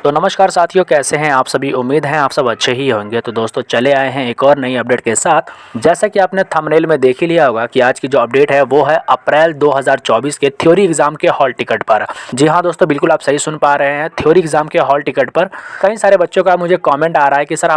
तो नमस्कार साथियों, कैसे हैं आप सभी। उम्मीद है आप सब अच्छे ही होंगे। तो दोस्तों चले आए हैं एक और नई अपडेट के साथ। जैसा कि आपने थंबनेल में देख ही लिया होगा कि आज की जो अपडेट है वो है अप्रैल 2024 के थ्योरी एग्जाम के हॉल टिकट पर। जी हाँ दोस्तों, बिल्कुल आप सही सुन पा रहे हैं। थ्योरी एग्जाम के हॉल टिकट पर कई सारे बच्चों का मुझे कॉमेंट आ रहा है कि सर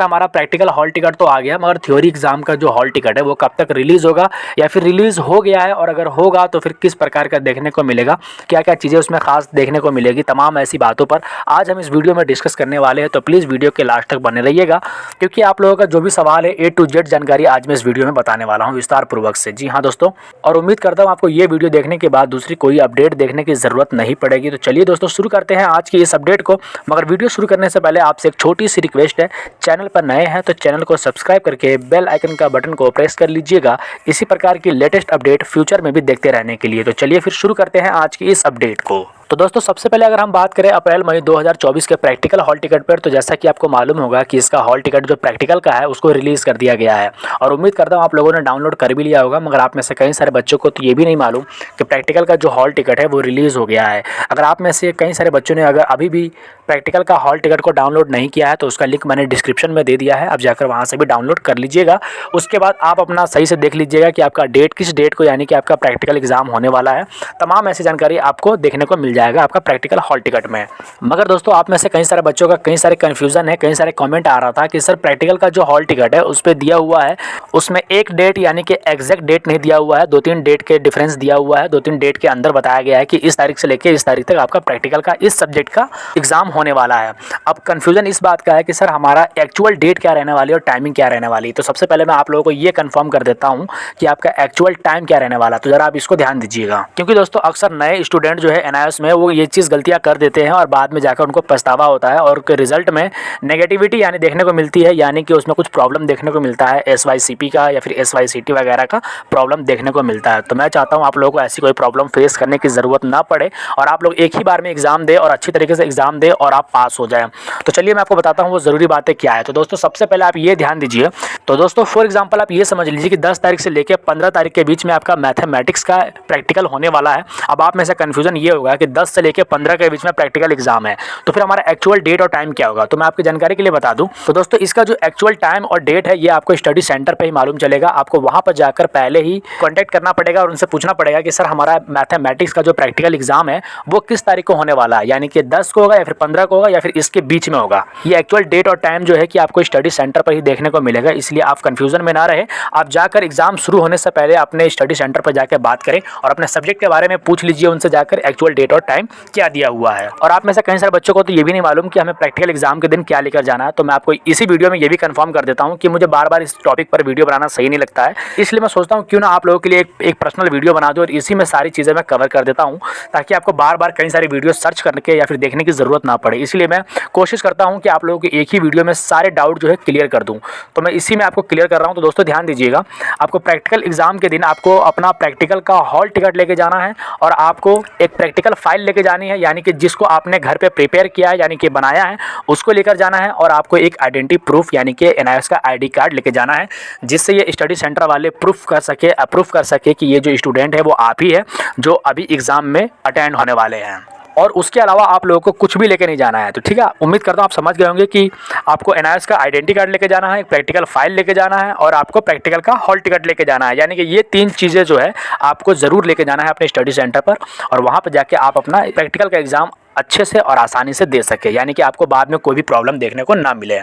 हमारा प्रैक्टिकल हॉल टिकट तो आ गया, मगर थ्योरी एग्जाम का जो हॉल टिकट है वो कब तक रिलीज होगा या फिर रिलीज हो गया है, और अगर होगा तो फिर किस प्रकार का देखने को मिलेगा, क्या क्या चीज़ें उसमें खास देखने को मिलेगी। तमाम ऐसी बातों पर आज हम इस वीडियो में डिस्कस करने वाले हैं। तो प्लीज़ वीडियो के लास्ट तक बने रहिएगा, क्योंकि आप लोगों का जो भी सवाल है A to Z जानकारी आज मैं इस वीडियो में बताने वाला हूं विस्तार पूर्वक से। जी हाँ दोस्तों, और उम्मीद करता हूं आपको ये वीडियो देखने के बाद दूसरी कोई अपडेट देखने की ज़रूरत नहीं पड़ेगी। तो चलिए दोस्तों शुरू करते हैं आज की इस अपडेट को। मगर वीडियो शुरू करने से पहले आपसे एक छोटी सी रिक्वेस्ट है, चैनल पर नए हैं तो चैनल को सब्सक्राइब करके बेल आइकन का बटन को प्रेस कर लीजिएगा, इसी प्रकार की लेटेस्ट अपडेट फ्यूचर में भी देखते रहने के लिए। तो चलिए फिर शुरू करते हैं आज की इस अपडेट को। तो दोस्तों सबसे पहले अगर हम बात करें अप्रैल मई 2024 के प्रैक्टिकल हॉल टिकट पर, तो जैसा कि आपको मालूम होगा कि इसका हॉल टिकट जो प्रैक्टिकल का है उसको रिलीज़ कर दिया गया है, और उम्मीद करता हूँ आप लोगों ने डाउनलोड कर भी लिया होगा। मगर आप में से कई सारे बच्चों को तो ये भी नहीं मालूम कि प्रैक्टिकल का जो हॉल टिकट है वो रिलीज़ हो गया है। अगर आप में से कई सारे बच्चों ने अगर अभी भी प्रैक्टिकल का हॉल टिकट को डाउनलोड नहीं किया है तो उसका लिंक मैंने डिस्क्रिप्शन में दे दिया है, आप जाकर वहाँ से भी डाउनलोड कर लीजिएगा। उसके बाद आप अपना सही से देख लीजिएगा कि आपका डेट किस डेट को, यानी कि आपका प्रैक्टिकल एग्जाम होने वाला है। तमाम ऐसी जानकारी आपको देखने को मिल जाएगा आपका प्रैक्टिकल हॉल टिकट में। मगर दोस्तों आप में से कई सारे बच्चों का कई सारे कन्फ्यूजन है, कई सारे कमेंट आ रहा था कि सर प्रैक्टिकल का जो हॉल टिकट है उस पर दिया हुआ है, उसमें एक डेट यानी कि एग्जैक्ट डेट नहीं दिया हुआ है, 2-3 डेट के डिफरेंस दिया हुआ है। 2-3 डेट के अंदर बताया गया है कि इस तारीख से लेकर इस तारीख तक आपका प्रैक्टिकल का इस सब्जेक्ट का एग्जाम होने वाला है। अब कन्फ्यूजन इस बात का है कि सर हमारा एक्चुअल डेट क्या रहने वाली है और टाइमिंग क्या रहने वाली है। तो सबसे पहले मैं आप लोगों को ये कंफर्म कर देता हूँ कि आपका एक्चुअल टाइम क्या रहने वाला है। तो जरा आप इसको ध्यान दीजिएगा, क्योंकि दोस्तों अक्सर नए स्टूडेंट जो है NIOS में वो ये चीज़ गलतियाँ कर देते हैं और बाद में जाकर उनको पछतावा होता है और रिजल्ट में नेगेटिविटी यानी देखने को मिलती है, यानी कि उसमें कुछ प्रॉब्लम देखने को मिलता है, SYCP का या फिर SYCT वगैरह का प्रॉब्लम देखने को मिलता है। तो मैं चाहता हूँ आप लोगों को ऐसी कोई प्रॉब्लम फेस करने की ज़रूरत ना पड़े और आप लोग एक ही बार में एग्जाम दें और अच्छी तरीके से एग्जाम दें और आप पास हो जाएं। तो चलिए मैं आपको बताता हूँ वो ज़रूरी बातें क्या है। तो दोस्तों सबसे पहले आप ये ध्यान दीजिए। तो दोस्तों फॉर एग्जांपल आप ये समझ लीजिए कि 10 तारीख से लेकर 15 तारीख के बीच में आपका मैथमेटिक्स का प्रैक्टिकल होने वाला है। अब आप में से कन्फ्यूजन ये होगा कि 10 से लेकर 15 के बीच में प्रैक्टिकल एग्जाम है, तो फिर हमारा एक्चुअल डेट और टाइम क्या होगा। तो मैं आपकी जानकारी के लिए बता दूं, तो दोस्तों इसका जो एक्चुअल टाइम और डेट है ये आपको स्टडी सेंटर पे ही मालूम चलेगा। आपको वहां पर जाकर पहले ही कांटेक्ट करना पड़ेगा और उनसे पूछना पड़ेगा कि सर हमारा मैथमेटिक्स का जो प्रैक्टिकल एग्जाम है वो किस तारीख को होने वाला है, यानी कि 10 को होगा या फिर 15 को होगा या फिर इसके बीच में होगा। ये एक्चुअल डेट और टाइम जो है कि आपको स्टडी सेंटर पर ही देखने को मिलेगा, इसलिए आप कंफ्यूजन में ना रहे। आप जाकर एग्जाम शुरू होने से पहले अपने स्टडी सेंटर पर जाकर बात करें और अपने सब्जेक्ट के बारे में पूछ लीजिए उनसे जाकर एक्चुअल डेट और टाइम क्या दिया हुआ है। और आप में से कई सारे बच्चों को तो ये भी नहीं मालूम कि हमें प्रैक्टिकल एग्जाम के दिन क्या लेकर जाना है। तो मैं आपको इसी वीडियो में ये भी कंफर्म कर देता हूं कि मुझे बार बार इस टॉपिक पर वीडियो बनाना सही नहीं लगता है, इसलिए मैं सोचता हूं क्यों ना आप लोगों के लिए एक पर्सनल वीडियो बना दूं और इसी में सारी चीज़ें मैं कवर कर देता हूं, ताकि आपको बार बार कई सारी वीडियो सर्च करके या फिर देखने की ज़रूरत ना पड़े। इसलिए मैं कोशिश करता हूँ कि आप लोगों के एक ही वीडियो में सारे डाउट जो है क्लियर कर दूँ। तो मैं इसी में आपको क्लियर कर रहा हूँ। तो दोस्तों ध्यान दीजिएगा, आपको प्रैक्टिकल एग्जाम के दिन आपको अपना प्रैक्टिकल का हॉल टिकट लेके जाना है और आपको एक प्रैक्टिकल फाइल लेके जानी है, यानी कि जिसको आपने घर पे प्रिपेयर किया है यानी कि बनाया है उसको लेकर जाना है। और आपको एक आइडेंटिटी प्रूफ यानी कि NIOS का ID कार्ड लेके जाना है, जिससे ये स्टडी सेंटर वाले अप्रूव कर सके कि ये जो स्टूडेंट है वो आप ही है जो अभी एग्जाम में अटेंड होने वाले हैं। और उसके अलावा आप लोगों को कुछ भी लेके नहीं जाना है। तो ठीक है, उम्मीद करता हूँ आप समझ गए होंगे कि आपको NIOS का आइडेंटिटी कार्ड लेके जाना है, एक प्रैक्टिकल फाइल लेके जाना है और आपको प्रैक्टिकल का हॉल टिकट लेके जाना है। यानी कि ये 3 चीज़ें जो है आपको ज़रूर लेके जाना है अपने स्टडी सेंटर पर, और वहाँ पर जाके आप अपना प्रैक्टिकल का एग्ज़ाम अच्छे से और आसानी से दे सके, यानी कि आपको बाद में कोई भी प्रॉब्लम देखने को ना मिले।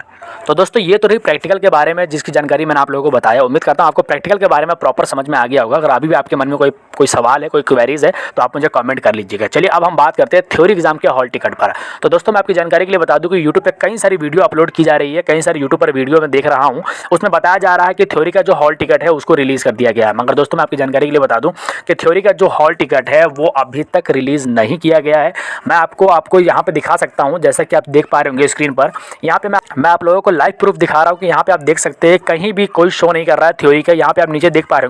तो दोस्तों ये तो रही प्रैक्टिकल के बारे में जिसकी जानकारी मैंने आप लोगों को बताया। उम्मीद करता हूँ आपको प्रैक्टिकल के बारे में प्रॉपर समझ में आ गया होगा। अगर अभी भी आपके मन में कोई सवाल है, कोई क्वेरीज है, तो आप मुझे कमेंट कर लीजिएगा। चलिए अब हम बात करते हैं थ्योरी एग्जाम के हॉल टिकट पर। तो दोस्तों मैं आपकी जानकारी के लिए बता दूं कि यूट्यूब पे कई सारी वीडियो अपलोड की जा रही है, कई सारी यूट्यूब पर वीडियो में देख रहा हूँ, उसमें बताया जा रहा है कि थ्योरी का जो हॉल टिकट है उसको रिलीज कर दिया गया है। मगर दोस्तों मैं आपकी जानकारी के लिए बता दूं कि थ्योरी का जो हॉल टिकट है वो अभी तक रिलीज नहीं किया गया है। मैं आपको यहाँ पे दिखा सकता हूँ, जैसा कि आप देख पा रहे होंगे स्क्रीन पर। यहाँ पे मैं आप लोगों को लाइव प्रूफ दिखा रहा हूँ कि यहाँ पे आप देख सकते हैं कहीं भी कोई शो नहीं कर रहा है थ्योरी का। यहाँ पे आप नीचे देख पा रहे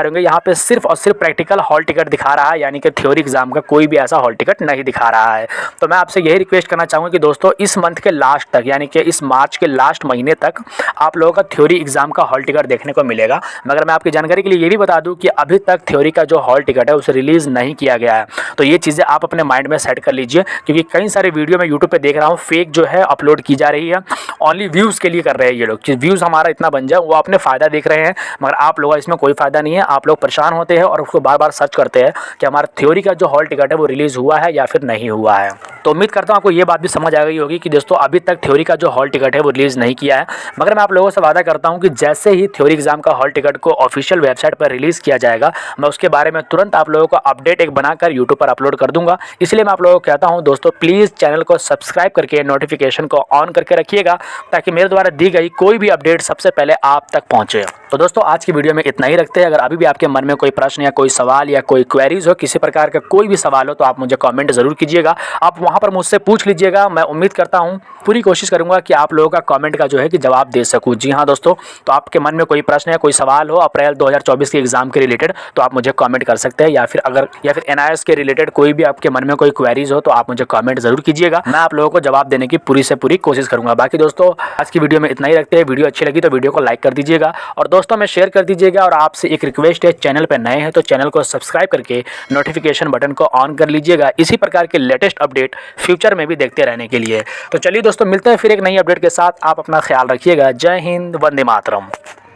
होंगे, यहाँ पे सिर्फ और सिर्फ प्रैक्टिकल हॉल टिकट दिखा रहा है, यानी कि थ्योरी एग्जाम का कोई भी ऐसा हॉल टिकट नहीं दिखा रहा है। तो मैं आपसे यही रिक्वेस्ट करना चाहूँगा कि दोस्तों इस मंथ के लास्ट तक, यानी कि इस मार्च के लास्ट महीने तक आप लोगों का थ्योरी एग्जाम का हॉल टिकट देखने को मिलेगा। मगर मैं आपकी जानकारी के लिए ये भी बता दूं कि अभी तक थ्योरी का जो हॉल टिकट है उसे रिलीज नहीं किया गया है। तो ये चीज़ें आप अपने माइंड में सेट कर लीजिए, क्योंकि कई सारे वीडियो मैं यूट्यूब पे देख रहा हूँ फेक जो है अपलोड की जा रही है, ओनली व्यूज़ के लिए कर रहे हैं ये लोग कि व्यूज़ हमारा इतना बन जाए, वो अपने फ़ायदा देख रहे हैं, मगर आप लोगों का इसमें कोई फ़ायदा नहीं है। आप लोग परेशान होते हैं और उसको बार बार सर्च करते हैं कि हमारा थ्योरी का जो हॉल टिकट है वो रिलीज़ हुआ है या फिर नहीं हुआ है। तो उम्मीद करता हूँ आपको ये बात भी समझ आ गई होगी कि दोस्तों अभी तक थ्योरी का जो हॉल टिकट है वो रिलीज़ नहीं किया है, मगर मैं आप लोगों से वादा करता हूँ कि जैसे ही थ्योरी एग्जाम का हॉल टिकट को ऑफिशियल वेबसाइट पर रिलीज़ किया जाएगा, मैं उसके बारे में तुरंत आप लोगों को अपडेट एक बनाकर यूट्यूब पर अपलोड कर दूंगा। इसलिए मैं आप लोगों को कहता हूं दोस्तों, प्लीज़ चैनल को सब्सक्राइब करके नोटिफिकेशन को ऑन करके रखिएगा, ताकि मेरे द्वारा दी गई कोई भी अपडेट सबसे पहले आप तक पहुंचे। तो दोस्तों आज की वीडियो में इतना ही रखते हैं। अगर अभी भी आपके मन में कोई प्रश्न या कोई सवाल या कोई क्वेरीज हो, किसी प्रकार का कोई भी सवाल हो, तो आप मुझे कमेंट ज़रूर कीजिएगा, आप वहां पर मुझसे पूछ लीजिएगा। मैं उम्मीद करता हूं, पूरी कोशिश करूंगा कि आप लोगों का कमेंट का जो है कि जवाब दे सकूं। जी हाँ दोस्तों, तो आपके मन में कोई प्रश्न या कोई सवाल हो अप्रैल 2024 के एग्जाम के रिलेटेड, तो आप मुझे कमेंट कर सकते हैं, या फिर NIS के रिलेटेड कोई भी आपके मन में कोई क्वेरीज हो तो आप मुझे कमेंट जरूर कीजिएगा। मैं आप लोगों को जवाब देने की पूरी से पूरी कोशिश करूंगा। बाकी दोस्तों आज की वीडियो में इतना ही रखते हैं। वीडियो अच्छी लगी तो वीडियो को लाइक कर दीजिएगा और दोस्तों में शेयर कर दीजिएगा। और आपसे एक रिक्वेस्ट है, चैनल पर नए हैं तो चैनल को सब्सक्राइब करके नोटिफिकेशन बटन को ऑन कर लीजिएगा, इसी प्रकार के लेटेस्ट अपडेट फ्यूचर में भी देखते रहने के लिए। तो चलिए दोस्तों, मिलते हैं फिर एक नई अपडेट के साथ। आप अपना ख्याल रखिएगा। जय हिंद, वंदे मातरम।